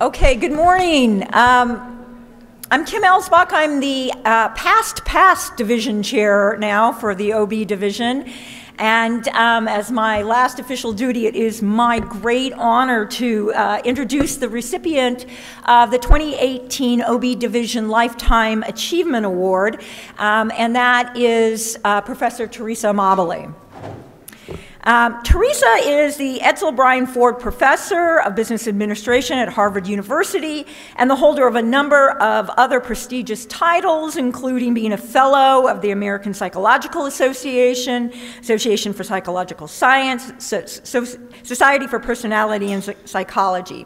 Okay, good morning. I'm Kim Elsbach. I'm the past division chair now for the OB division. And as my last official duty, it is my great honor to introduce the recipient of the 2018 OB Division Lifetime Achievement Award, and that is Professor Teresa Amabile. Teresa is the Edsel Bryan Ford Professor of Business Administration at Harvard University and the holder of a number of other prestigious titles, including being a Fellow of the American Psychological Association, Association for Psychological Science, Society for Personality and Psychology.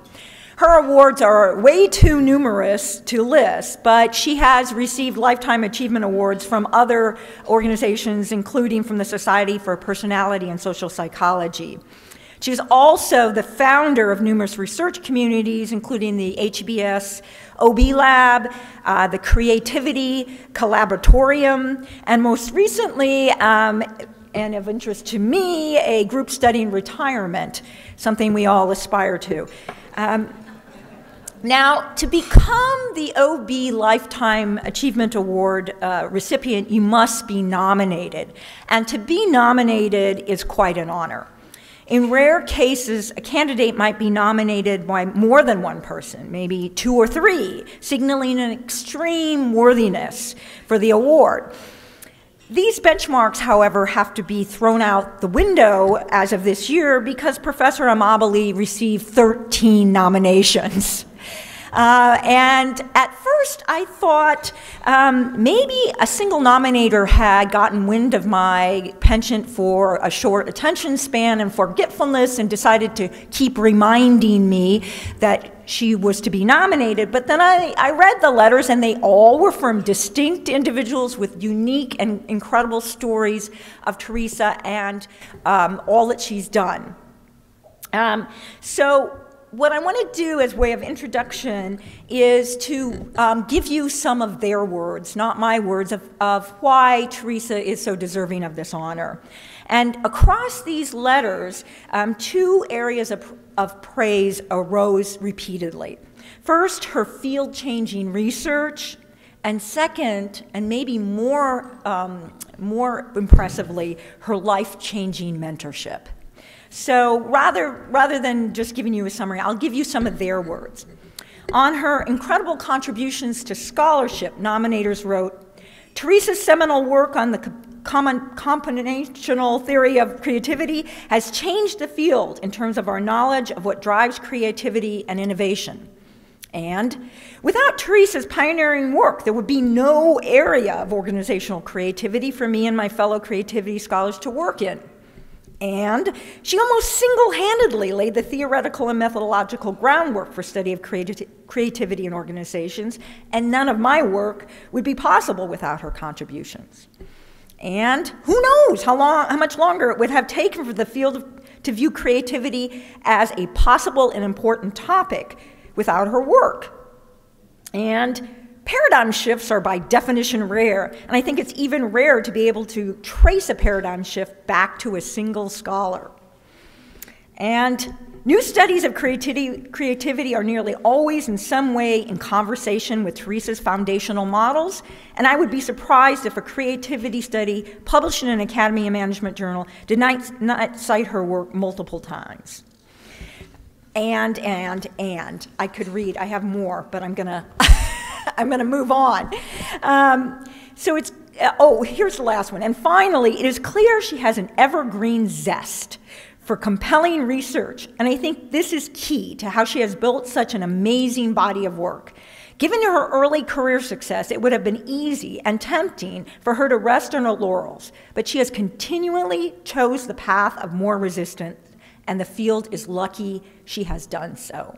Her awards are way too numerous to list, but she has received Lifetime Achievement Awards from other organizations, including from the Society for Personality and Social Psychology. She is also the founder of numerous research communities, including the HBS OB Lab, the Creativity Collaboratorium, and most recently, and of interest to me, a group studying retirement, something we all aspire to. Now, to become the OB Lifetime Achievement Award recipient, you must be nominated. And to be nominated is quite an honor. In rare cases, a candidate might be nominated by more than one person, maybe two or three, signaling an extreme worthiness for the award. These benchmarks, however, have to be thrown out the window as of this year because Professor Amabile received 13 nominations. And at first I thought maybe a single nominator had gotten wind of my penchant for a short attention span and forgetfulness and decided to keep reminding me that she was to be nominated. But then I read the letters, and they all were from distinct individuals with unique and incredible stories of Teresa and all that she's done. So what I want to do as way of introduction is to give you some of their words, not my words, of why Teresa is so deserving of this honor. And across these letters, two areas of praise arose repeatedly. First, her field-changing research, and second, and maybe more impressively, her life-changing mentorship. So rather than just giving you a summary, I'll give you some of their words. On her incredible contributions to scholarship, nominators wrote, Teresa's seminal work on the combinational theory of creativity has changed the field in terms of our knowledge of what drives creativity and innovation. And without Teresa's pioneering work, there would be no area of organizational creativity for me and my fellow creativity scholars to work in. And she almost single-handedly laid the theoretical and methodological groundwork for study of creativity in organizations, and none of my work would be possible without her contributions. And who knows how much longer it would have taken for the field to view creativity as a possible and important topic without her work. And paradigm shifts are by definition rare, and I think it's even rare to be able to trace a paradigm shift back to a single scholar. And new studies of creativity are nearly always in some way in conversation with Teresa's foundational models, and I would be surprised if a creativity study published in an Academy of Management journal did not cite her work multiple times. And I could read, I have more, but I'm gonna move on. So it's, here's the last one. And finally, it is clear she has an evergreen zest for compelling research. And I think this is key to how she has built such an amazing body of work. Given her early career success, it would have been easy and tempting for her to rest on her laurels. But she has continually chose the path of more resistance, and the field is lucky she has done so.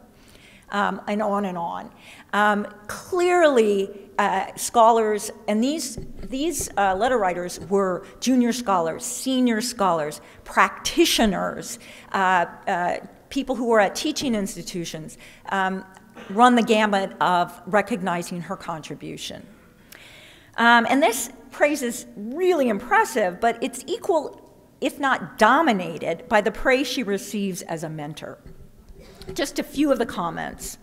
And on and on. Clearly, scholars, and these letter writers were junior scholars, senior scholars, practitioners, people who were at teaching institutions, run the gamut of recognizing her contribution. And this praise is really impressive, but it's equal, if not dominated, by the praise she receives as a mentor. Just a few of the comments.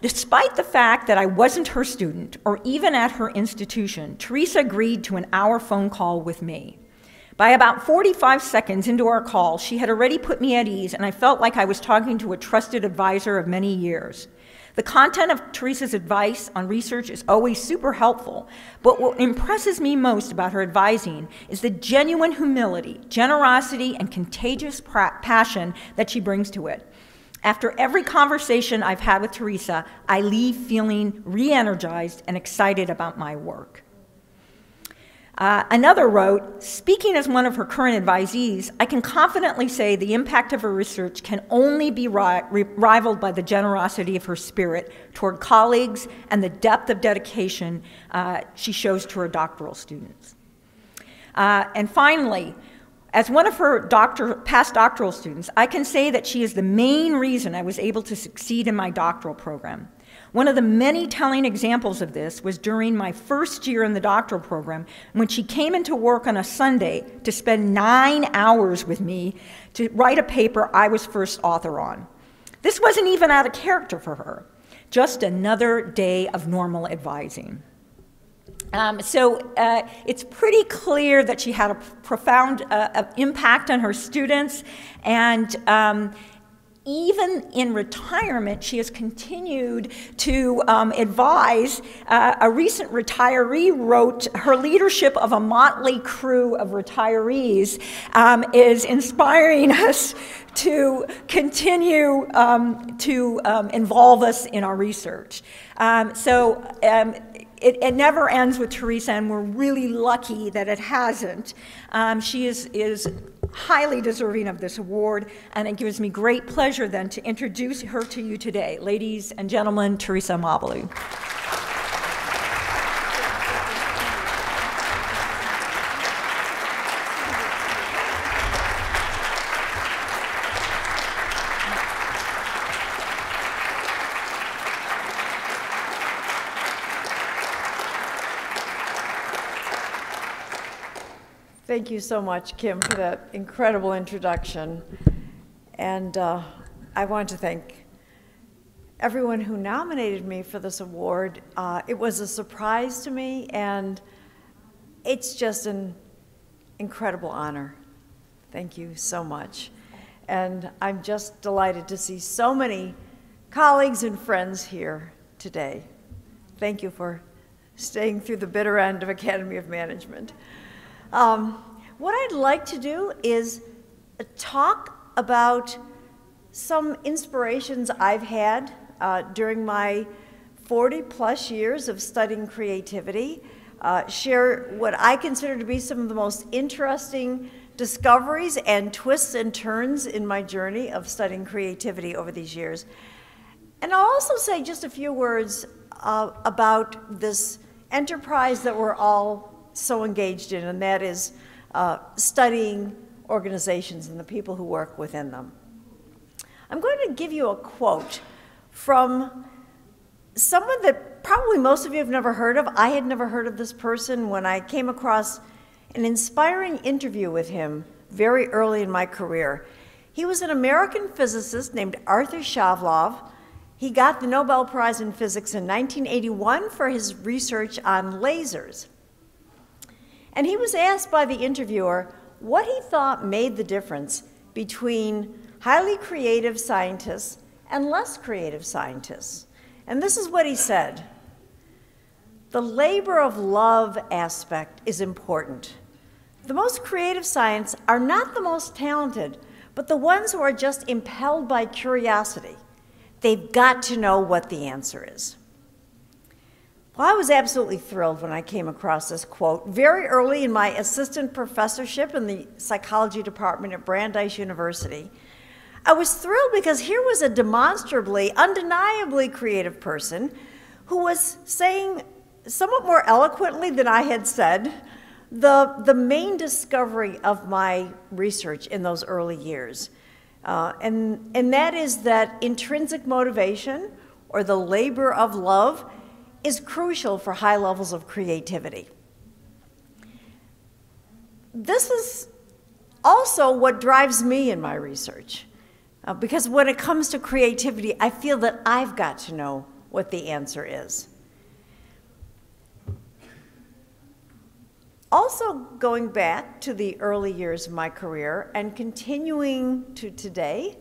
Despite the fact that I wasn't her student or even at her institution, Teresa agreed to an hour phone call with me. By about 45 seconds into our call, she had already put me at ease, and I felt like I was talking to a trusted advisor of many years. The content of Teresa's advice on research is always super helpful, but what impresses me most about her advising is the genuine humility, generosity, and contagious passion that she brings to it. After every conversation I've had with Teresa, I leave feeling re-energized and excited about my work. Another wrote, speaking as one of her current advisees, I can confidently say the impact of her research can only be rivaled by the generosity of her spirit toward colleagues and the depth of dedication she shows to her doctoral students. And finally, as one of her past doctoral students, I can say that she is the main reason I was able to succeed in my doctoral program. One of the many telling examples of this was during my first year in the doctoral program, when she came into work on a Sunday to spend 9 hours with me to write a paper I was first author on. This wasn't even out of character for her, just another day of normal advising. It's pretty clear that she had a profound impact on her students, and even in retirement, she has continued to advise. A recent retiree wrote, her leadership of a motley crew of retirees is inspiring us to continue to involve us in our research. It never ends with Teresa, and we're really lucky that it hasn't. She is highly deserving of this award, and it gives me great pleasure then to introduce her to you today. Ladies and gentlemen, Teresa Amabile. Thank you so much, Kim, for that incredible introduction. And I want to thank everyone who nominated me for this award. It was a surprise to me, and it's just an incredible honor. Thank you so much. And I'm just delighted to see so many colleagues and friends here today. Thank you for staying through the bitter end of Academy of Management. What I'd like to do is talk about some inspirations I've had during my 40-plus years of studying creativity, share what I consider to be some of the most interesting discoveries and twists and turns in my journey of studying creativity over these years. And I'll also say just a few words about this enterprise that we're all so engaged in, and that is studying organizations and the people who work within them. I'm going to give you a quote from someone that probably most of you have never heard of. I had never heard of this person when I came across an inspiring interview with him very early in my career. He was an American physicist named Arthur Shavlov. He got the Nobel Prize in Physics in 1981 for his research on lasers. And he was asked by the interviewer what he thought made the difference between highly creative scientists and less creative scientists. And this is what he said: the labor of love aspect is important. The most creative scientists are not the most talented, but the ones who are just impelled by curiosity. They've got to know what the answer is. Well, I was absolutely thrilled when I came across this quote very early in my assistant professorship in the psychology department at Brandeis University. I was thrilled because here was a demonstrably, undeniably creative person who was saying, somewhat more eloquently than I had said, the main discovery of my research in those early years. And that is that intrinsic motivation, or the labor of love, is crucial for high levels of creativity. This is also what drives me in my research, because when it comes to creativity, I feel that I've got to know what the answer is. Also, going back to the early years of my career and continuing to today,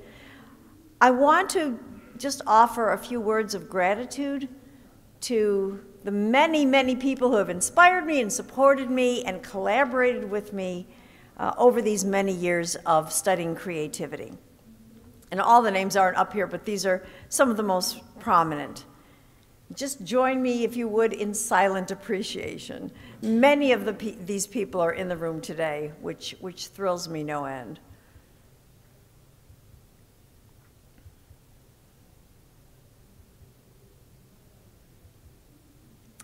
I want to just offer a few words of gratitude to the many, many people who have inspired me and supported me and collaborated with me over these many years of studying creativity. And all the names aren't up here, but these are some of the most prominent. Just join me, if you would, in silent appreciation. Many of these people are in the room today, which thrills me no end.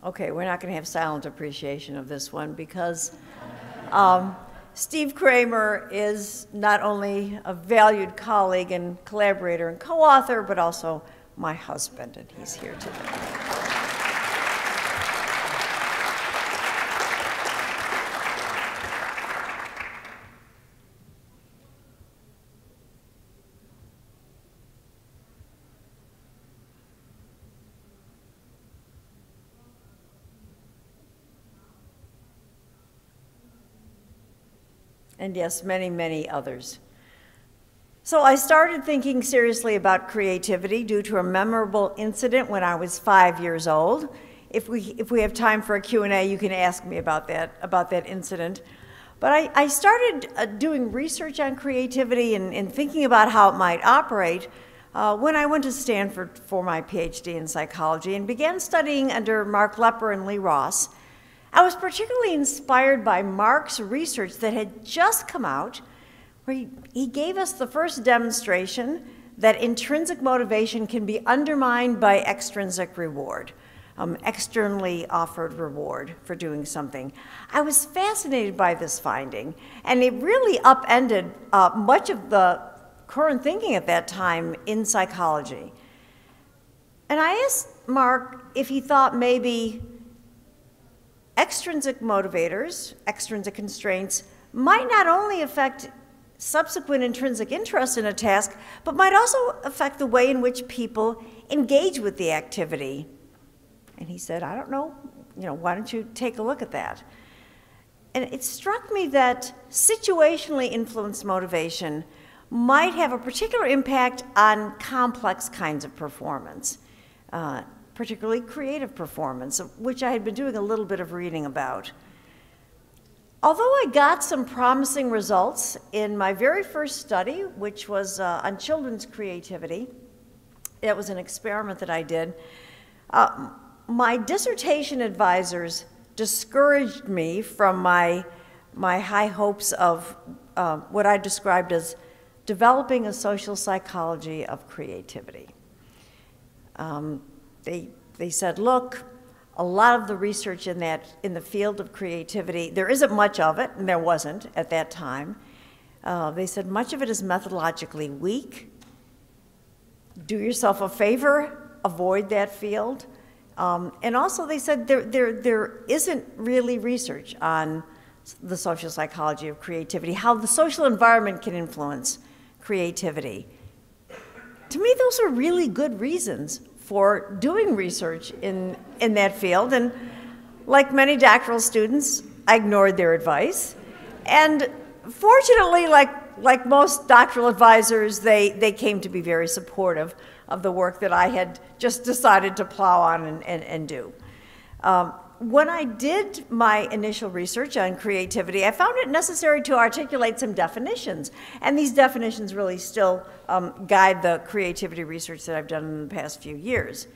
Okay, we're not going to have silent appreciation of this one because Steve Kramer is not only a valued colleague and collaborator and co-author, but also my husband, and he's here today. And yes, many, many others. So I started thinking seriously about creativity due to a memorable incident when I was 5 years old. If we have time for a Q&A, you can ask me about that incident. But I started doing research on creativity and thinking about how it might operate when I went to Stanford for my PhD in psychology and began studying under Mark Lepper and Lee Ross. I was particularly inspired by Mark's research that had just come out, where he gave us the first demonstration that intrinsic motivation can be undermined by extrinsic reward, externally offered reward for doing something. I was fascinated by this finding, and it really upended much of the current thinking at that time in psychology. And I asked Mark if he thought maybe extrinsic motivators, extrinsic constraints, might not only affect subsequent intrinsic interest in a task, but might also affect the way in which people engage with the activity. And he said, I don't know, why don't you take a look at that? And it struck me that situationally influenced motivation might have a particular impact on complex kinds of performance, particularly creative performance, which I had been doing a little bit of reading about. Although I got some promising results in my very first study, which was on children's creativity, it was an experiment that I did, my dissertation advisors discouraged me from my high hopes of what I described as developing a social psychology of creativity. They said, look, a lot of the research in the field of creativity, there isn't much of it, and there wasn't at that time. They said much of it is methodologically weak. Do yourself a favor, avoid that field. And also they said there isn't really research on the social psychology of creativity, how the social environment can influence creativity. To me, those are really good reasons for doing research in that field. And like many doctoral students, I ignored their advice. And fortunately, like most doctoral advisors, they came to be very supportive of the work that I had just decided to plow on and do. When I did my initial research on creativity, I found it necessary to articulate some definitions. And these definitions really still guide the creativity research that I've done in the past few years.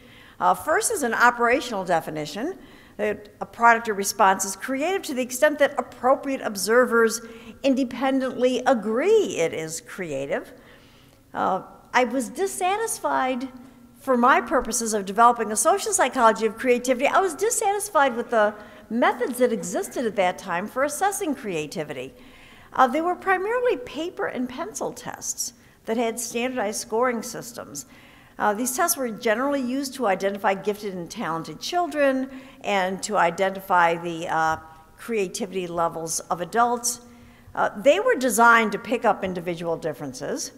First is an operational definition. That a product or response is creative to the extent that appropriate observers independently agree it is creative. I was dissatisfied, for my purposes of developing a social psychology of creativity, I was dissatisfied with the methods that existed at that time for assessing creativity. They were primarily paper and pencil tests that had standardized scoring systems. These tests were generally used to identify gifted and talented children and to identify the creativity levels of adults. They were designed to pick up individual differences,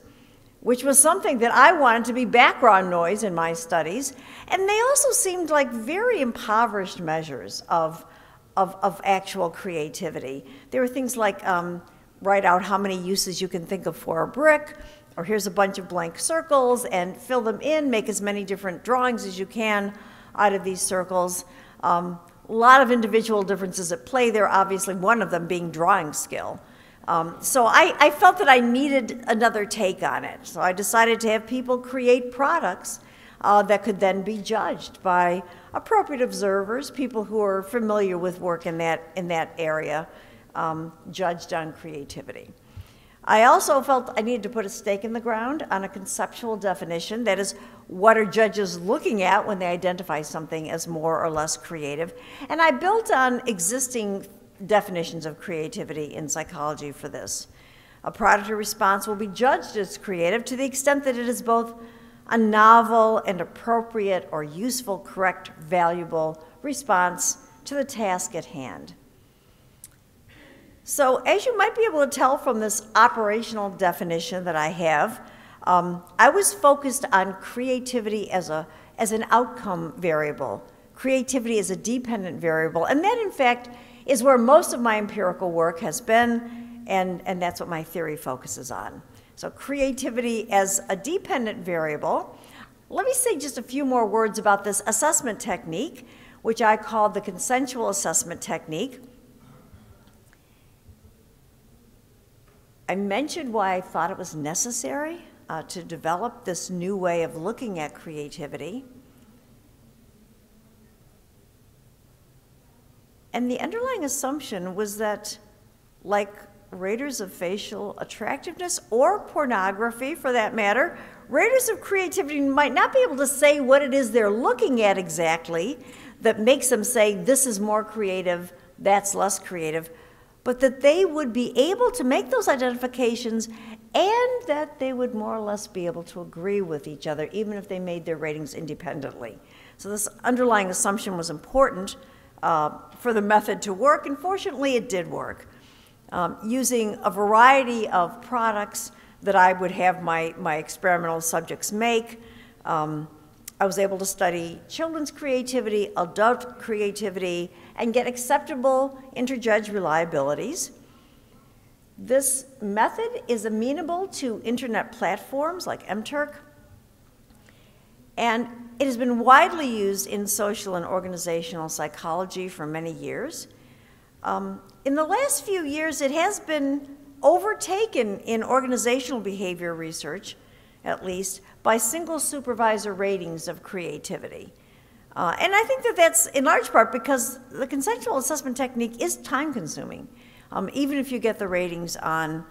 which was something that I wanted to be background noise in my studies. And they also seemed like very impoverished measures of actual creativity. There were things like write out how many uses you can think of for a brick, or here's a bunch of blank circles and fill them in, make as many different drawings as you can out of these circles. A lot of individual differences at play there, obviously one of them being drawing skill. So I felt that I needed another take on it. So I decided to have people create products that could then be judged by appropriate observers, people who are familiar with work in that area, judged on creativity. I also felt I needed to put a stake in the ground on a conceptual definition. That is, what are judges looking at when they identify something as more or less creative? And I built on existing definitions of creativity in psychology for this. A product or response will be judged as creative to the extent that it is both a novel and appropriate or useful, correct, valuable response to the task at hand. So as you might be able to tell from this operational definition that I have, I was focused on creativity as an outcome variable. Creativity as a dependent variable, and that in fact is where most of my empirical work has been, and that's what my theory focuses on. So creativity as a dependent variable. Let me say just a few more words about this assessment technique, which I call the consensual assessment technique. I mentioned why I thought it was necessary to develop this new way of looking at creativity. And the underlying assumption was that, like raters of facial attractiveness or pornography for that matter, raters of creativity might not be able to say what it is they're looking at exactly that makes them say this is more creative, that's less creative, but that they would be able to make those identifications and that they would more or less be able to agree with each other even if they made their ratings independently. So this underlying assumption was important for the method to work, and fortunately it did work. Using a variety of products that I would have my experimental subjects make, I was able to study children's creativity, adult creativity, and get acceptable interjudge reliabilities. This method is amenable to internet platforms like MTurk, and it has been widely used in social and organizational psychology for many years. In the last few years, it has been overtaken in organizational behavior research, at least, by single supervisor ratings of creativity. And I think that that's in large part because the consensual assessment technique is time-consuming. Even if you get the ratings on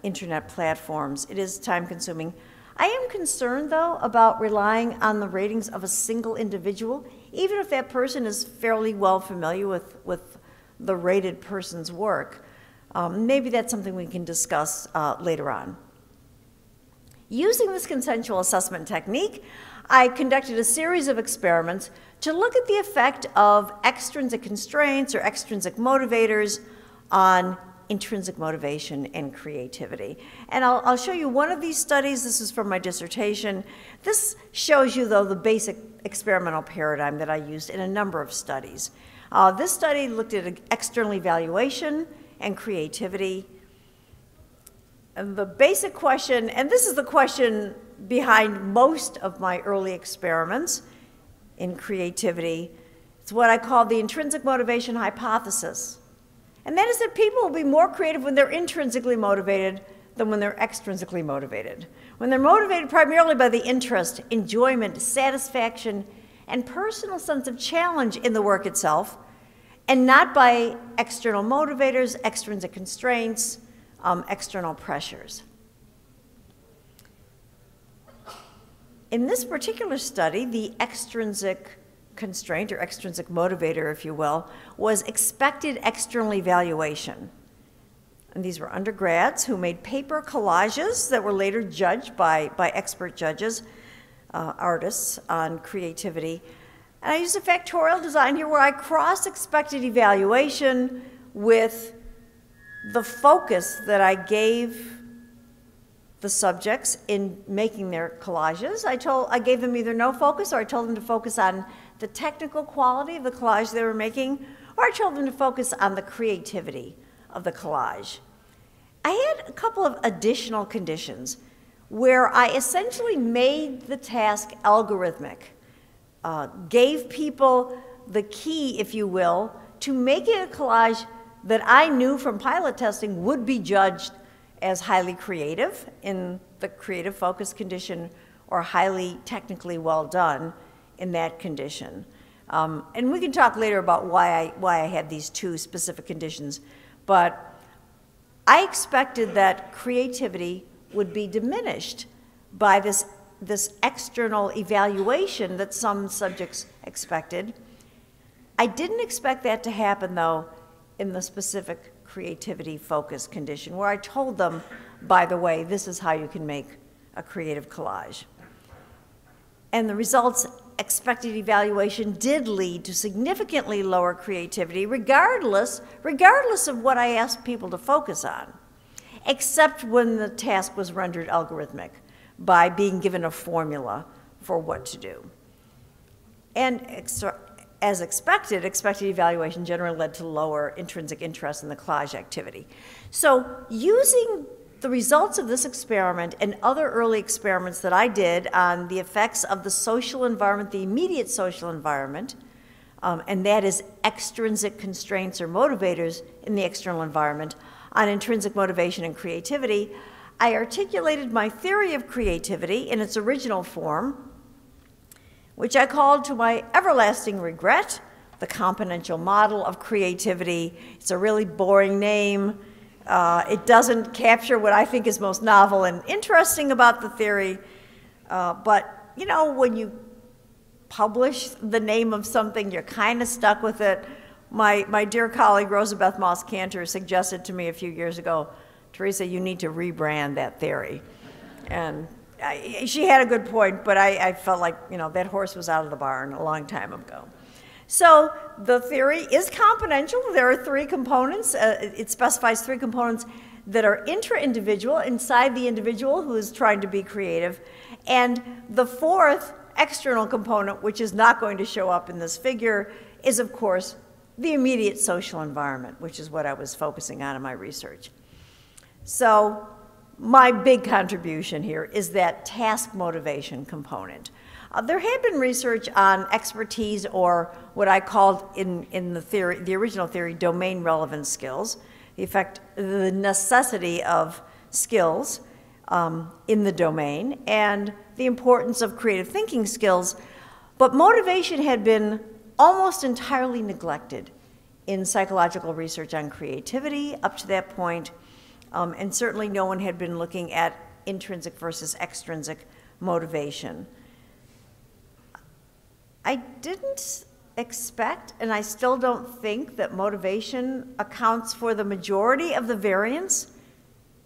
internet platforms, it is time-consuming. I am concerned, though, about relying on the ratings of a single individual, even if that person is fairly well familiar with the rated person's work. Maybe that's something we can discuss later on. Using this consensual assessment technique, I conducted a series of experiments to look at the effect of extrinsic constraints or extrinsic motivators on intrinsic motivation and creativity. And I'll show you one of these studies. This is from my dissertation. This shows you, though, the basic experimental paradigm that I used in a number of studies. This study looked at external evaluation and creativity. And the basic question, and this is the question behind most of my early experiments in creativity, it's what I call the intrinsic motivation hypothesis. And that is that people will be more creative when they're intrinsically motivated than when they're extrinsically motivated. When they're motivated primarily by the interest, enjoyment, satisfaction, and personal sense of challenge in the work itself, and not by external motivators, extrinsic constraints, external pressures. In this particular study, the extrinsic constraint, or extrinsic motivator, if you will, was expected external evaluation. And these were undergrads who made paper collages that were later judged by expert judges, artists on creativity. And I used a factorial design here where I crossed expected evaluation with the focus that I gave the subjects in making their collages. I gave them either no focus, or I told them to focus on the technical quality of the collage they were making, or I told them to focus on the creativity of the collage. I had a couple of additional conditions where I essentially made the task algorithmic, gave people the key, if you will, to making a collage that I knew from pilot testing would be judged as highly creative in the creative focus condition, or highly technically well done in that condition. And we can talk later about why I had these two specific conditions, but I expected that creativity would be diminished by this external evaluation that some subjects expected. I didn't expect that to happen, though, in the specific creativity focus condition, where I told them, by the way, this is how you can make a creative collage. And the results expected evaluation did lead to significantly lower creativity, regardless of what I asked people to focus on, except when the task was rendered algorithmic by being given a formula for what to do. And as expected evaluation generally led to lower intrinsic interest in the collage activity. So using the results of this experiment and other early experiments that I did on the effects of the social environment, the immediate social environment, and that is extrinsic constraints or motivators in the external environment, on intrinsic motivation and creativity, I articulated my theory of creativity in its original form, which I called, to my everlasting regret, the componential model of creativity. It's a really boring name. It doesn't capture what I think is most novel and interesting about the theory. But, you know, when you publish the name of something, you're kind of stuck with it. My dear colleague, Rosabeth Moss-Cantor, suggested to me a few years ago, Teresa, you need to rebrand that theory. And she had a good point, but I felt like, you know, that horse was out of the barn a long time ago. So the theory is componential. There are three components. It specifies three components that are intra-individual, inside the individual who is trying to be creative. And the fourth external component, which is not going to show up in this figure, is, of course, the immediate social environment, which is what I was focusing on in my research. So my big contribution here is that task motivation component. There had been research on expertise, or what I called in the theory, the original theory, domain relevant skills, the necessity of skills in the domain, and the importance of creative thinking skills. But motivation had been almost entirely neglected in psychological research on creativity up to that point. And certainly no one had been looking at intrinsic versus extrinsic motivation. I didn't expect, and I still don't think, that motivation accounts for the majority of the variance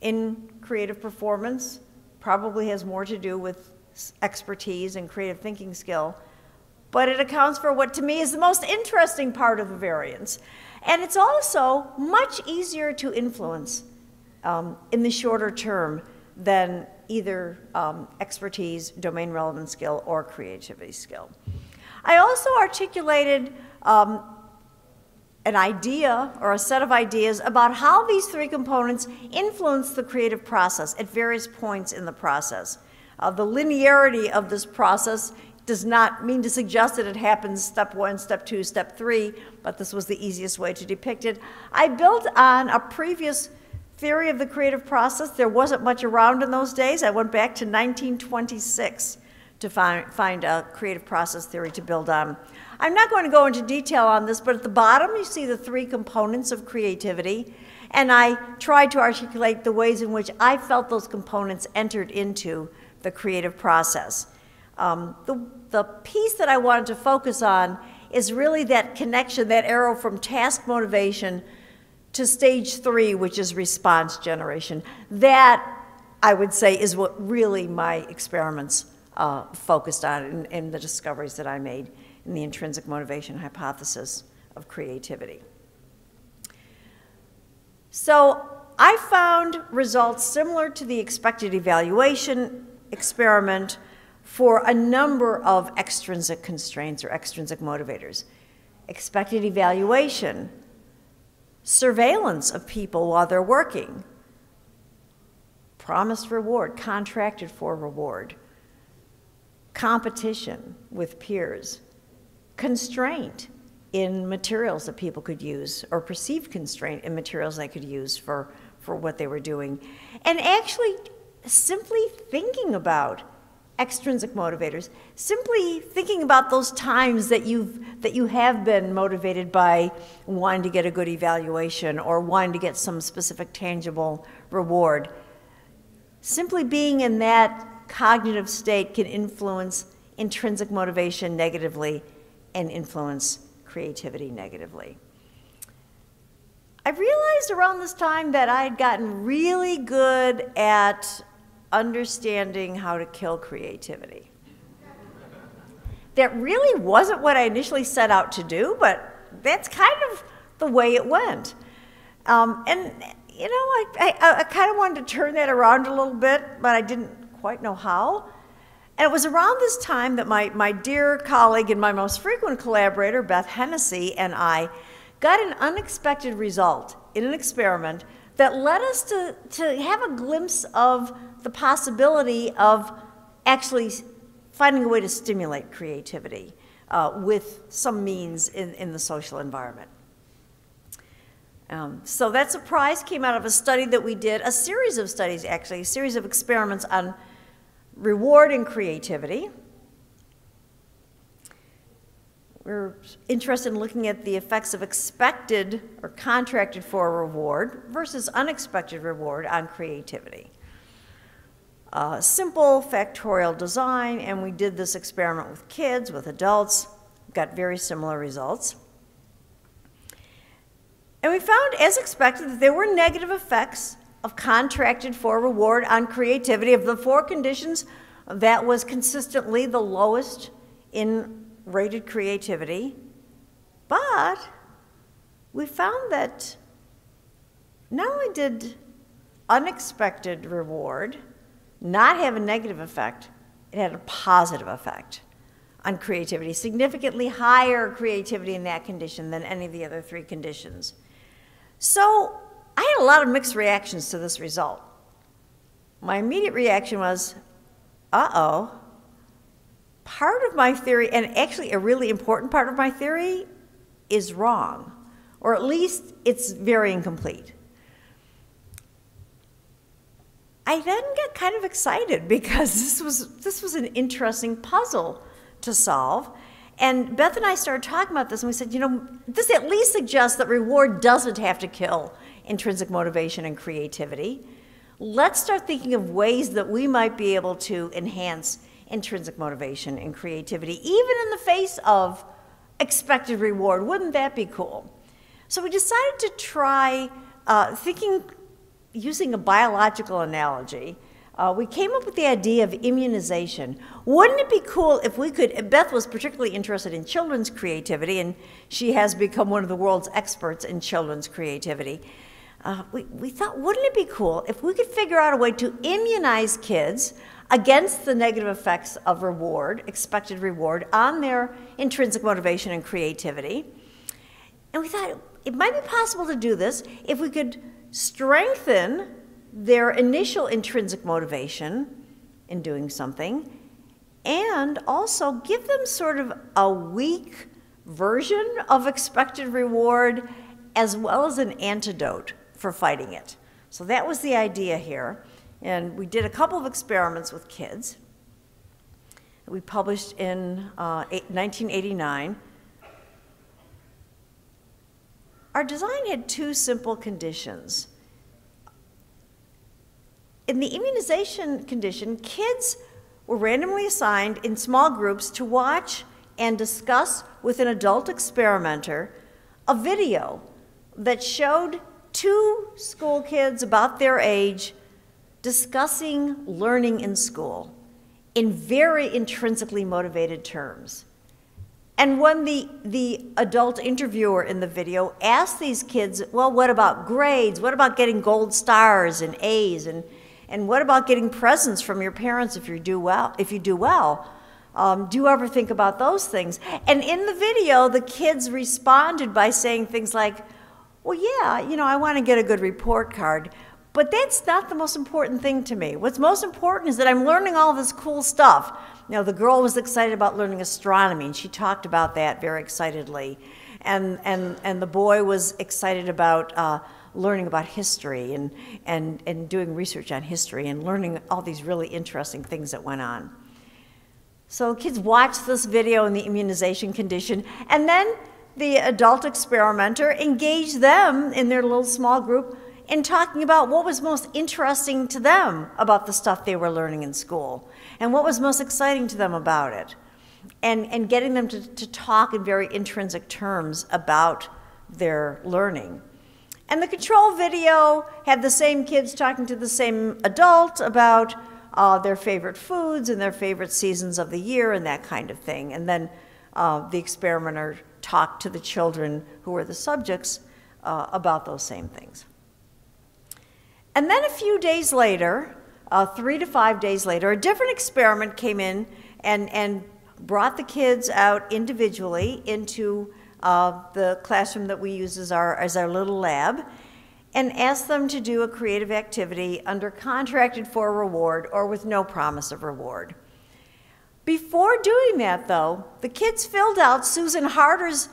in creative performance. Probably has more to do with expertise and creative thinking skill, but it accounts for what to me is the most interesting part of the variance. And it's also much easier to influence in the shorter term than either expertise, domain relevant skill, or creativity skill. I also articulated an idea, or a set of ideas, about how these three components influence the creative process at various points in the process. The linearity of this process does not mean to suggest that it happens step 1, step 2, step 3, but this was the easiest way to depict it. I built on a previous theory of the creative process. There wasn't much around in those days. I went back to 1926 to find a creative process theory to build on. I'm not going to go into detail on this, but at the bottom you see the three components of creativity, and I tried to articulate the ways in which I felt those components entered into the creative process. The piece that I wanted to focus on is really that connection, that arrow from task motivation to stage 3, which is response generation. That, I would say, is what really my experiments focused on in the discoveries that I made in the intrinsic motivation hypothesis of creativity. So I found results similar to the expected evaluation experiment for a number of extrinsic constraints or extrinsic motivators. Expected evaluation, surveillance of people while they're working, promised reward, contracted for reward, competition with peers, constraint in materials that people could use, or perceived constraint in materials they could use for what they were doing. And actually simply thinking about extrinsic motivators, simply thinking about those times that you have been motivated by wanting to get a good evaluation or wanting to get some specific tangible reward. Simply being in that cognitive state can influence intrinsic motivation negatively and influence creativity negatively. I realized around this time that I had gotten really good at understanding how to kill creativity. That really wasn't what I initially set out to do, but that's kind of the way it went. And you know, I kind of wanted to turn that around a little bit, but I didn't quite know how. And it was around this time that my dear colleague and my most frequent collaborator, Beth Hennessy, and I got an unexpected result in an experiment that led us to have a glimpse of the possibility of actually finding a way to stimulate creativity with some means in the social environment. So that surprise came out of a study that we did, a series of studies actually, a series of experiments on reward and creativity. We're interested in looking at the effects of expected or contracted for reward versus unexpected reward on creativity. Simple factorial design, and we did this experiment with kids, with adults, got very similar results. And we found, as expected, that there were negative effects of contracted for reward on creativity. Of the four conditions, that was consistently the lowest in rated creativity. But we found that not only did unexpected reward not have a negative effect, it had a positive effect on creativity, significantly higher creativity in that condition than any of the other three conditions. So I had a lot of mixed reactions to this result. My immediate reaction was, uh-oh, part of my theory, and actually a really important part of my theory, is wrong, or at least it's very incomplete. I then got kind of excited because this was an interesting puzzle to solve. And Beth and I started talking about this, and we said, you know, this at least suggests that reward doesn't have to kill intrinsic motivation and creativity. Let's start thinking of ways that we might be able to enhance intrinsic motivation and creativity, even in the face of expected reward. Wouldn't that be cool? So we decided to try using a biological analogy. We came up with the idea of immunization. Wouldn't it be cool if we could, Beth was particularly interested in children's creativity, and she has become one of the world's experts in children's creativity. We thought, wouldn't it be cool if we could figure out a way to immunize kids against the negative effects of reward, expected reward, on their intrinsic motivation and creativity. And we thought it might be possible to do this if we could strengthen their initial intrinsic motivation in doing something, and also give them sort of a weak version of expected reward as well as an antidote for fighting it. So that was the idea here. And we did a couple of experiments with kids that we published in 1989. Our design had two simple conditions. In the immunization condition, kids were randomly assigned in small groups to watch and discuss with an adult experimenter a video that showed two school kids about their age discussing learning in school in very intrinsically motivated terms. And when the adult interviewer in the video asked these kids, well, what about grades? What about getting gold stars and A's? And what about getting presents from your parents if you do well? Do you ever think about those things? And in the video, the kids responded by saying things like, well, yeah, I want to get a good report card, but that's not the most important thing to me. What's most important is that I'm learning all this cool stuff. The girl was excited about learning astronomy, and she talked about that very excitedly. And the boy was excited about learning about history and doing research on history and learning all these really interesting things that went on. So kids watched this video in the immunization condition, and then the adult experimenter engaged them in their little small group in talking about what was most interesting to them about the stuff they were learning in school and what was most exciting to them about it, and getting them to talk in very intrinsic terms about their learning. And the control video had the same kids talking to the same adult about their favorite foods and their favorite seasons of the year and that kind of thing. And then the experimenter talked to the children who were the subjects about those same things. And then a few days later, 3 to 5 days later, a different experiment came in and brought the kids out individually into the classroom that we use as our little lab, and asked them to do a creative activity under contracted for reward or with no promise of reward. Before doing that, though, the kids filled out Susan Harder's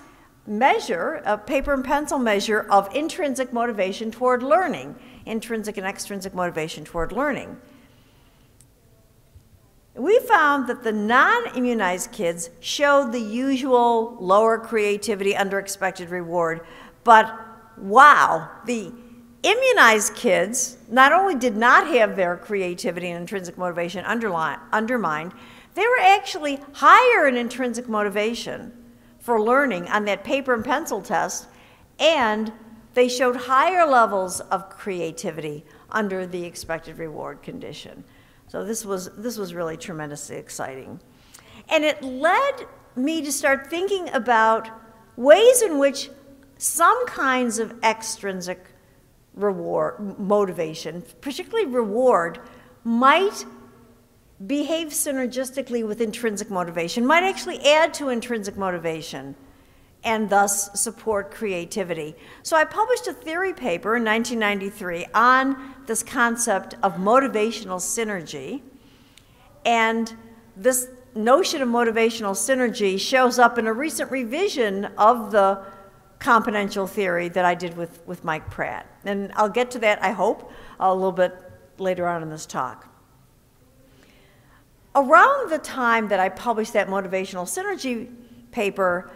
measure, a paper and pencil measure of intrinsic motivation toward learning, intrinsic and extrinsic motivation toward learning. We found that the non-immunized kids showed the usual lower creativity under expected reward, but wow, the immunized kids not only did not have their creativity and intrinsic motivation undermined, they were actually higher in intrinsic motivation for learning on that paper and pencil test, and they showed higher levels of creativity under the expected reward condition. So this was really tremendously exciting. And it led me to start thinking about ways in which some kinds of extrinsic reward, motivation, particularly reward, might behave synergistically with intrinsic motivation, might actually add to intrinsic motivation and thus support creativity. So I published a theory paper in 1993 on this concept of motivational synergy, and this notion of motivational synergy shows up in a recent revision of the componential theory that I did with Mike Pratt. And I'll get to that, I hope, a little bit later on in this talk. Around the time that I published that motivational synergy paper,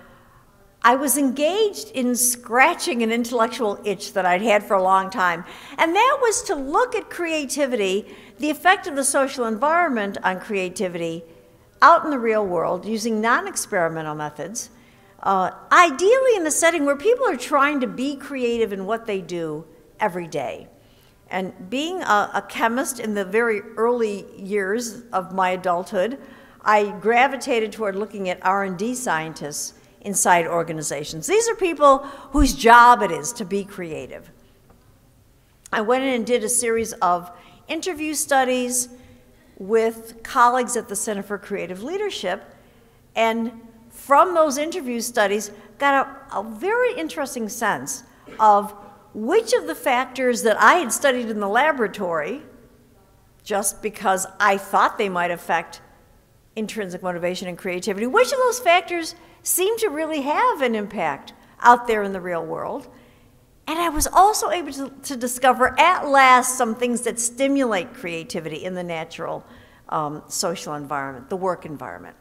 I was engaged in scratching an intellectual itch that I'd had for a long time, and that was to look at creativity, the effect of the social environment on creativity out in the real world using non-experimental methods, ideally in a setting where people are trying to be creative in what they do every day. And being a chemist in the very early years of my adulthood, I gravitated toward looking at R&D scientists inside organizations. These are people whose job it is to be creative. I went in and did a series of interview studies with colleagues at the Center for Creative Leadership, and from those interview studies got a very interesting sense of which of the factors that I had studied in the laboratory, just because I thought they might affect intrinsic motivation and creativity, which of those factors seem to really have an impact out there in the real world. And I was also able to discover at last some things that stimulate creativity in the natural social environment, the work environment.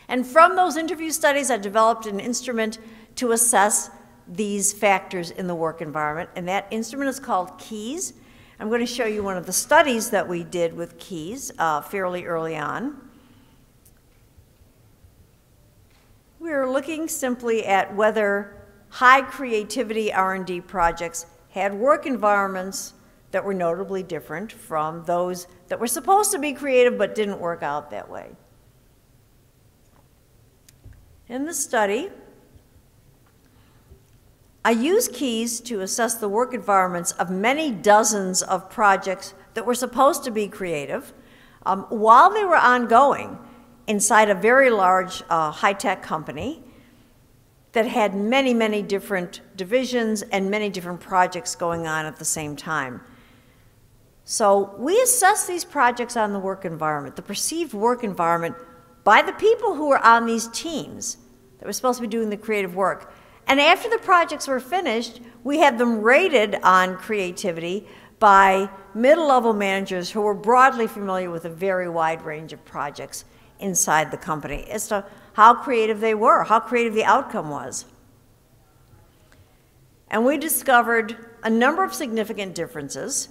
And from those interview studies, I developed an instrument to assess these factors in the work environment, and that instrument is called KEYS. I'm going to show you one of the studies that we did with KEYS fairly early on. We were looking simply at whether high creativity R&D projects had work environments that were notably different from those that were supposed to be creative but didn't work out that way. In the study, I used keys to assess the work environments of many dozens of projects that were supposed to be creative while they were ongoing inside a very large high-tech company that had many, many different divisions and many different projects going on at the same time. So we assessed these projects on the work environment, the perceived work environment, by the people who were on these teams that were supposed to be doing the creative work. And after the projects were finished, we had them rated on creativity by middle-level managers who were broadly familiar with a very wide range of projects inside the company as to how creative they were, how creative the outcome was. And we discovered a number of significant differences,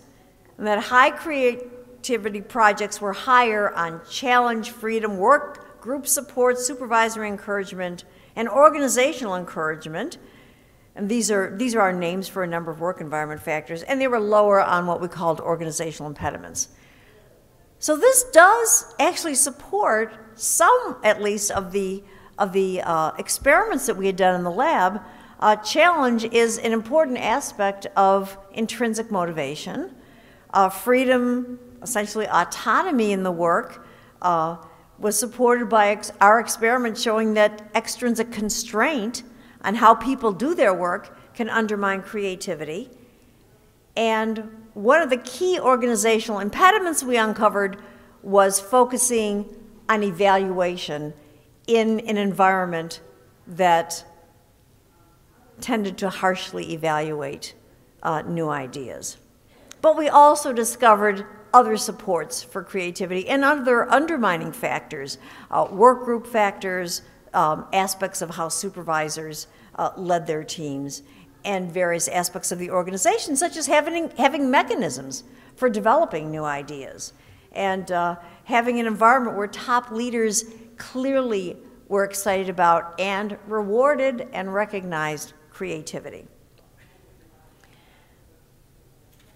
and that high creativity projects were higher on challenge, freedom, work, group support, supervisory encouragement, and organizational encouragement. And these are our names for a number of work environment factors, and they were lower on what we called organizational impediments. So this does actually support some, at least, of the experiments that we had done in the lab. Challenge is an important aspect of intrinsic motivation. Freedom, essentially autonomy in the work, was supported by our experiment showing that extrinsic constraint on how people do their work can undermine creativity. And one of the key organizational impediments we uncovered was focusing on evaluation in an environment that tended to harshly evaluate new ideas. But we also discovered other supports for creativity and other undermining factors, work group factors, aspects of how supervisors led their teams, and various aspects of the organization, such as having mechanisms for developing new ideas, and having an environment where top leaders clearly were excited about and rewarded and recognized creativity.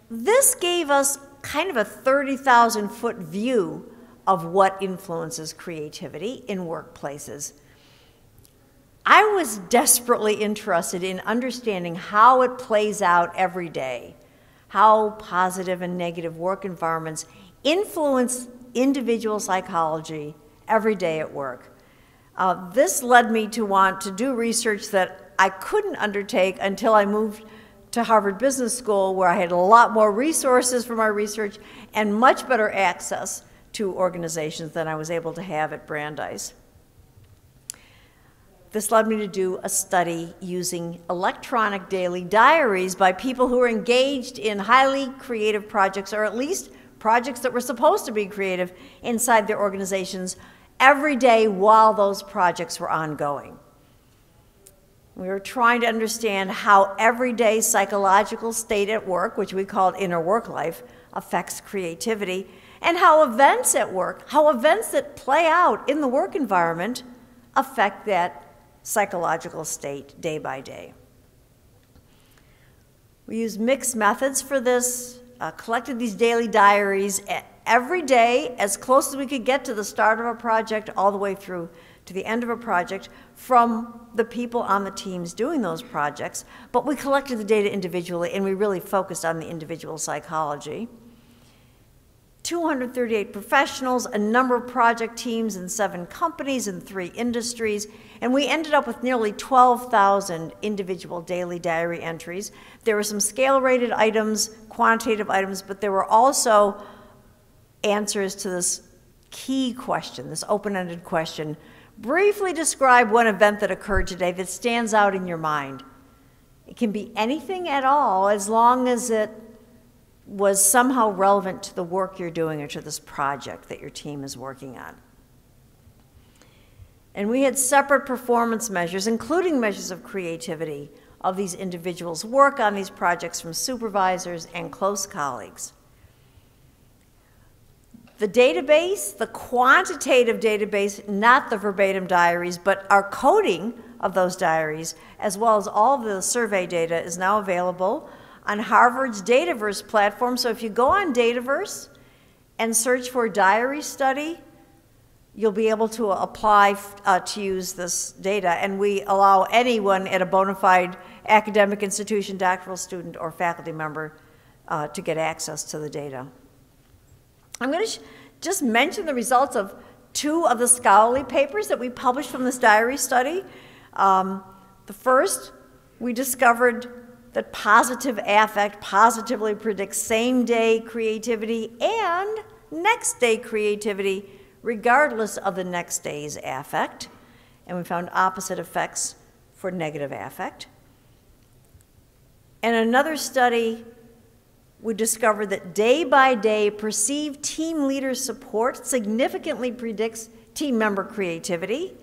This gave us kind of a 30,000-foot view of what influences creativity in workplaces. I was desperately interested in understanding how it plays out every day, how positive and negative work environments influence individual psychology every day at work. This led me to want to do research that I couldn't undertake until I moved to Harvard Business School, where I had a lot more resources for my research and much better access to organizations than I was able to have at Brandeis. This led me to do a study using electronic daily diaries by people who were engaged in highly creative projects, or at least projects that were supposed to be creative inside their organizations every day while those projects were ongoing. We were trying to understand how everyday psychological state at work, which we called inner work life, affects creativity, and how events at work, how events that play out in the work environment affect that psychological state day by day. We used mixed methods for this, collected these daily diaries every day, as close as we could get to the start of a project all the way through to the end of a project, from the people on the teams doing those projects. But we collected the data individually, and we really focused on the individual psychology. 238 professionals, a number of project teams in 7 companies in 3 industries, and we ended up with nearly 12,000 individual daily diary entries. There were some scale-rated items, quantitative items, but there were also answers to this key question, this open-ended question. Briefly describe one event that occurred today that stands out in your mind. It can be anything at all, as long as it was somehow relevant to the work you're doing or to this project that your team is working on. And we had separate performance measures, including measures of creativity, of these individuals' work on these projects from supervisors and close colleagues. The database, the quantitative database, not the verbatim diaries, but our coding of those diaries, as well as all of the survey data, is now available on Harvard's Dataverse platform. So if you go on Dataverse and search for diary study, you'll be able to apply to use this data, and we allow anyone at a bona fide academic institution, doctoral student, or faculty member to get access to the data. I'm going to just mention the results of 2 of the scholarly papers that we published from this diary study. The first, we discovered that positive affect positively predicts same-day creativity and next-day creativity, regardless of the next day's affect. And we found opposite effects for negative affect. In another study, we discovered that day-by-day perceived team leader support significantly predicts team member creativity.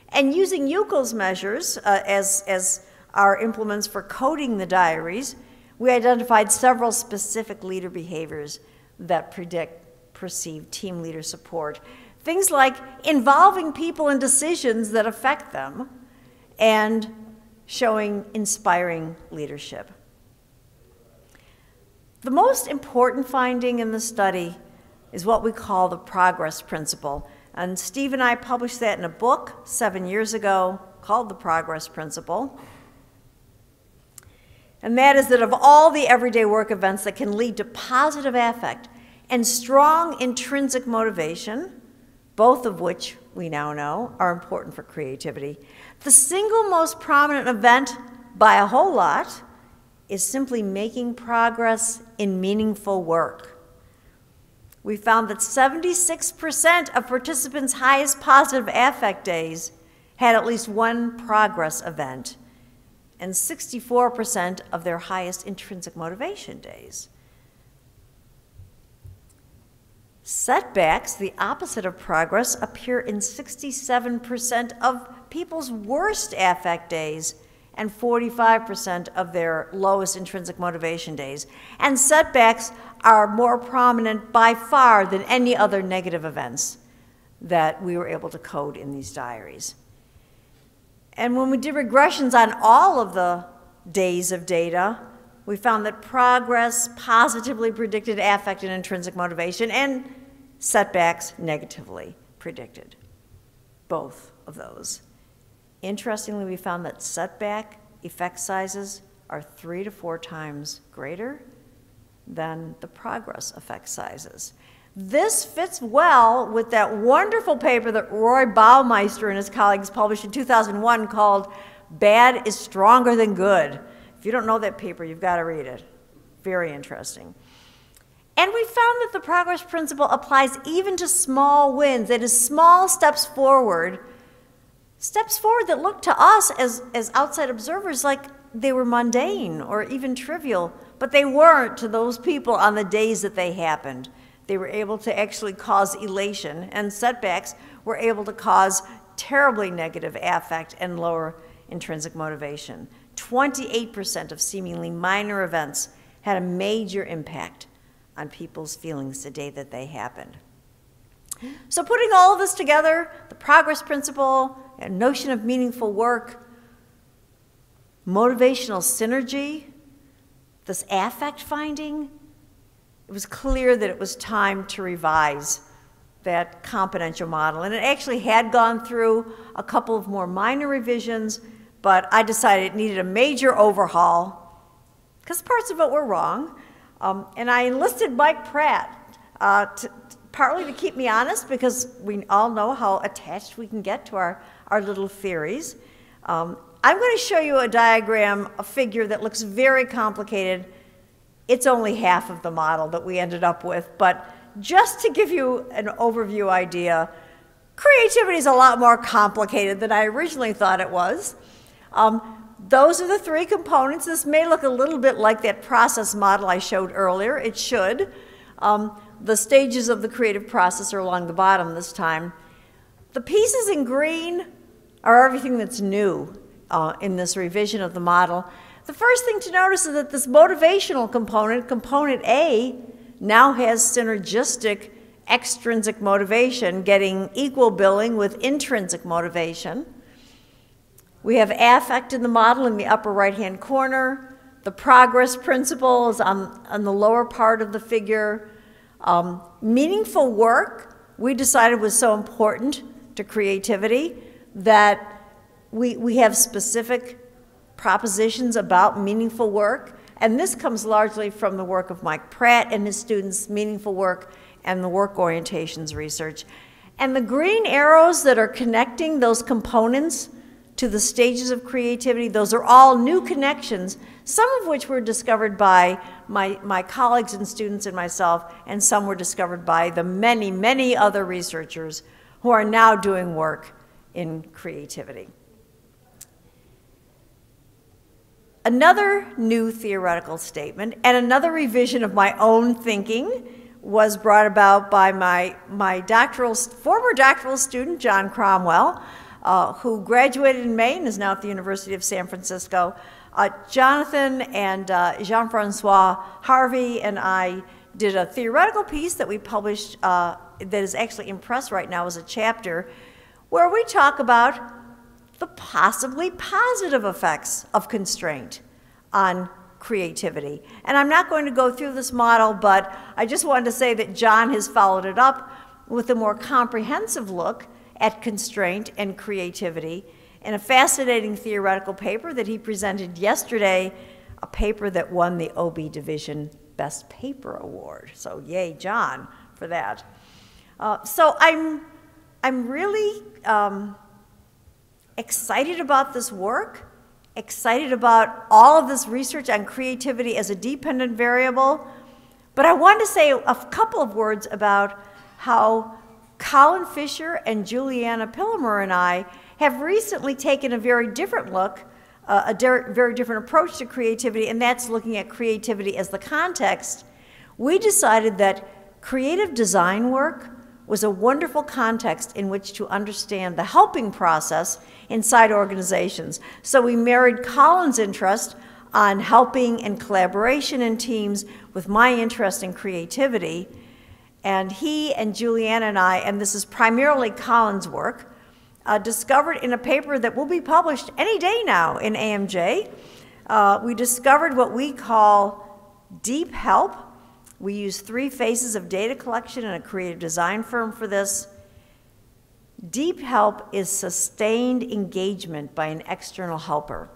And using Euclid's measures as our implements for coding the diaries, we identified several specific leader behaviors that predict perceived team leader support. Things like involving people in decisions that affect them and showing inspiring leadership. The most important finding in the study is what we call the progress principle. And Steve and I published that in a book 7 years ago called The Progress Principle. And that is that of all the everyday work events that can lead to positive affect and strong intrinsic motivation, both of which we now know are important for creativity, the single most prominent event by a whole lot is simply making progress in meaningful work. We found that 76% of participants' highest positive affect days had at least one progress event, and 64% of their highest intrinsic motivation days. Setbacks, the opposite of progress, appear in 67% of people's worst affect days and 45% of their lowest intrinsic motivation days. And setbacks are more prominent by far than any other negative events that we were able to code in these diaries. And when we did regressions on all of the days of data, we found that progress positively predicted affect and intrinsic motivation, and setbacks negatively predicted both of those. Interestingly, we found that setback effect sizes are 3 to 4 times greater than the progress effect sizes. This fits well with that wonderful paper that Roy Baumeister and his colleagues published in 2001 called Bad is Stronger Than Good. If you don't know that paper, you've got to read it. Very interesting. And we found that the progress principle applies even to small wins, that is, small steps forward that look to us as outside observers like they were mundane or even trivial, but they weren't to those people on the days that they happened. They were able to actually cause elation, and setbacks were able to cause terribly negative affect and lower intrinsic motivation. 28% of seemingly minor events had a major impact on people's feelings the day that they happened. So putting all of this together, the progress principle, a notion of meaningful work, motivational synergy, this affect finding, it was clear that it was time to revise that competential model. And it actually had gone through a couple of more minor revisions, but I decided it needed a major overhaul because parts of it were wrong. And I enlisted Mike Pratt partly to keep me honest, because we all know how attached we can get to our little theories. I'm going to show you a diagram, a figure that looks very complicated. It's only half of the model that we ended up with, but just to give you an overview idea, creativity is a lot more complicated than I originally thought it was. Those are the 3 components. This may look a little bit like that process model I showed earlier. It should. The stages of the creative process are along the bottom this time. The pieces in green are everything that's new in this revision of the model. The first thing to notice is that this motivational component, component A, now has synergistic extrinsic motivation, getting equal billing with intrinsic motivation. We have affect in the model in the upper right-hand corner. The progress principle is on the lower part of the figure. Meaningful work we decided was so important to creativity that we have specific propositions about meaningful work, and this comes largely from the work of Mike Pratt and his students' meaningful work and the work orientations research. And the green arrows that are connecting those components to the stages of creativity, those are all new connections, some of which were discovered by my colleagues and students and myself, and some were discovered by the many, many other researchers who are now doing work in creativity. Another new theoretical statement and another revision of my own thinking was brought about by my former doctoral student, John Cromwell, who graduated in May and is now at the University of San Francisco. Jonathan and Jean-Francois Harvey and I did a theoretical piece that we published that is actually in press right now as a chapter, where we talk about the possibly positive effects of constraint on creativity. And I'm not going to go through this model, but I just wanted to say that John has followed it up with a more comprehensive look at constraint and creativity in a fascinating theoretical paper that he presented yesterday, a paper that won the OB Division Best Paper Award. So yay, John, for that. So I'm really excited about this work, excited about all of this research on creativity as a dependent variable, but I want to say a couple of words about how Colin Fisher and Juliana Pillemer and I have recently taken a very different look, very different approach to creativity, and that's looking at creativity as the context. We decided that creative design work was a wonderful context in which to understand the helping process inside organizations. So we married Colin's interest on helping and collaboration in teams with my interest in creativity. And he and Juliana and I, and this is primarily Colin's work, discovered in a paper that will be published any day now in AMJ, we discovered what we call deep help. We use 3 phases of data collection in a creative design firm for this. Deep help is sustained engagement by an external helper,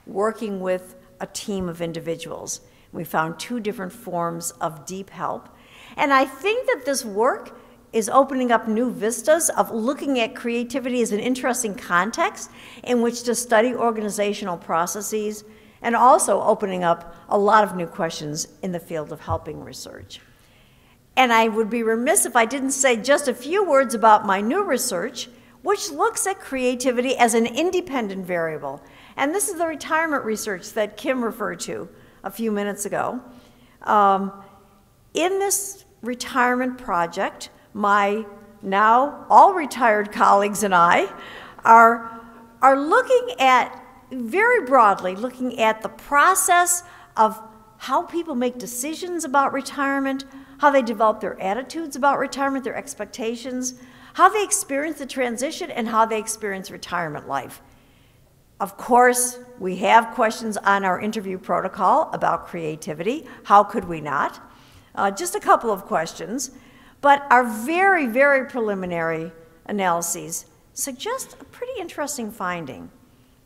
working with a team of individuals. We found 2 different forms of deep help. And I think that this work is opening up new vistas of looking at creativity as an interesting context in which to study organizational processes, and also opening up a lot of new questions in the field of helping research. And I would be remiss if I didn't say just a few words about my new research, which looks at creativity as an independent variable. And this is the retirement research that Kim referred to a few minutes ago. In this retirement project, my now all retired colleagues and I are looking at, very broadly, looking at the process of how people make decisions about retirement, how they develop their attitudes about retirement, their expectations, how they experience the transition, and how they experience retirement life. Of course, we have questions on our interview protocol about creativity. How could we not? Just a couple of questions. But our very, very preliminary analyses suggest a pretty interesting finding.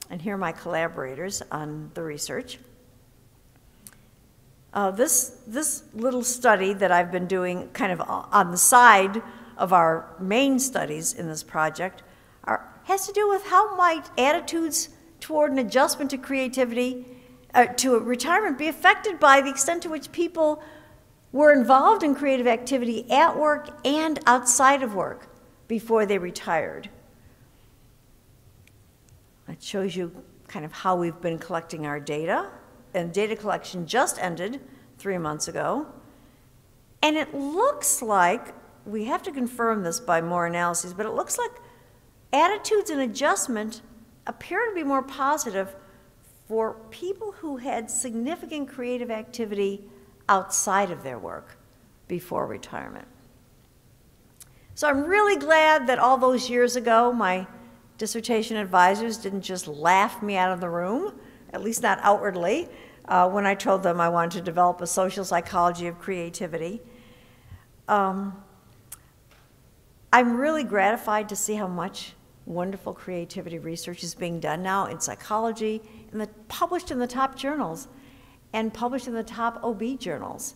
And here are my collaborators on the research. This little study that I've been doing kind of on the side of our main studies in this project has to do with how might attitudes toward an adjustment to creativity, to retirement, be affected by the extent to which people were involved in creative activity at work and outside of work before they retired. It shows you kind of how we've been collecting our data. And data collection just ended 3 months ago. And it looks like, we have to confirm this by more analyses, but it looks like attitudes and adjustment appear to be more positive for people who had significant creative activity outside of their work before retirement. So I'm really glad that all those years ago, my dissertation advisors didn't just laugh me out of the room, at least not outwardly, when I told them I wanted to develop a social psychology of creativity. I'm really gratified to see how much wonderful creativity research is being done now in psychology, and published in the top journals, and published in the top OB journals.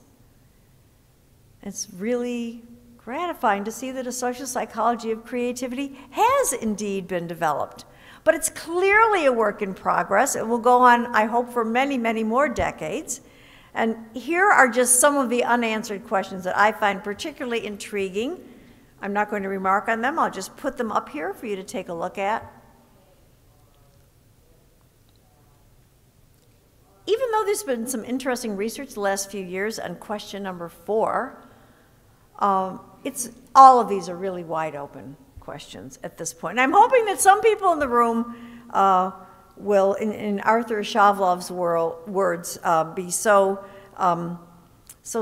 It's really gratifying to see that a social psychology of creativity has indeed been developed. But it's clearly a work in progress. It will go on, I hope, for many, many more decades. And here are just some of the unanswered questions that I find particularly intriguing. I'm not going to remark on them. I'll just put them up here for you to take a look at. Even though there's been some interesting research the last few years on question number 4, all of these are really wide open questions at this point. And I'm hoping that some people in the room will, in Arthur Shavlov's words, be so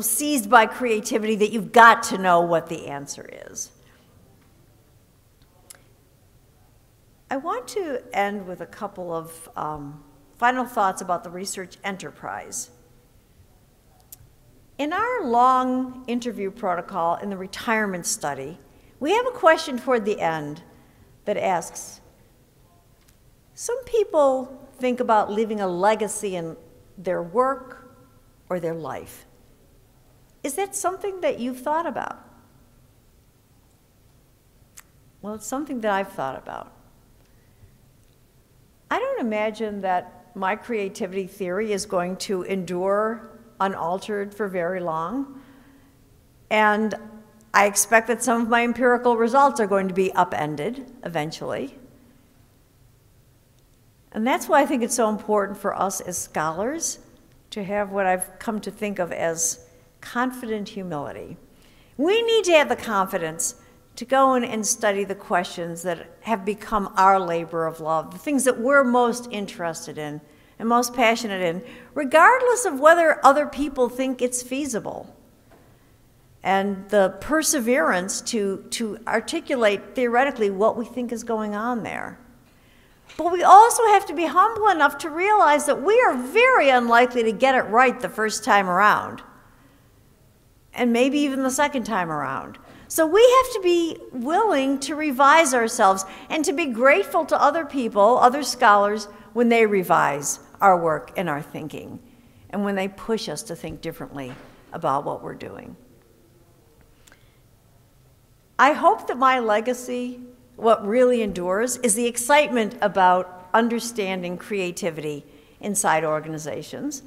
seized by creativity that you've got to know what the answer is. I want to end with a couple of final thoughts about the research enterprise. In our long interview protocol in the retirement study, we have a question toward the end that asks, some people think about leaving a legacy in their work or their life. Is that something that you've thought about? Well, it's something that I've thought about. I don't imagine that my creativity theory is going to endure unaltered for very long. And I expect that some of my empirical results are going to be upended eventually. And that's why I think it's so important for us as scholars to have what I've come to think of as confident humility. We need to have the confidence to go in and study the questions that have become our labor of love, the things that we're most interested in and most passionate in, regardless of whether other people think it's feasible. And the perseverance to articulate theoretically what we think is going on there. But we also have to be humble enough to realize that we are very unlikely to get it right the first time around, and maybe even the second time around. So we have to be willing to revise ourselves and to be grateful to other people, other scholars, when they revise our work and our thinking, and when they push us to think differently about what we're doing. I hope that my legacy, what really endures, is the excitement about understanding creativity inside organizations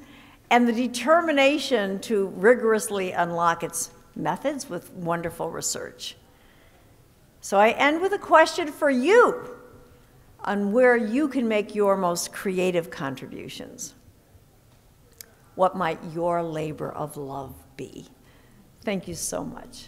and the determination to rigorously unlock its methods with wonderful research. So I end with a question for you on where you can make your most creative contributions. What might your labor of love be? Thank you so much.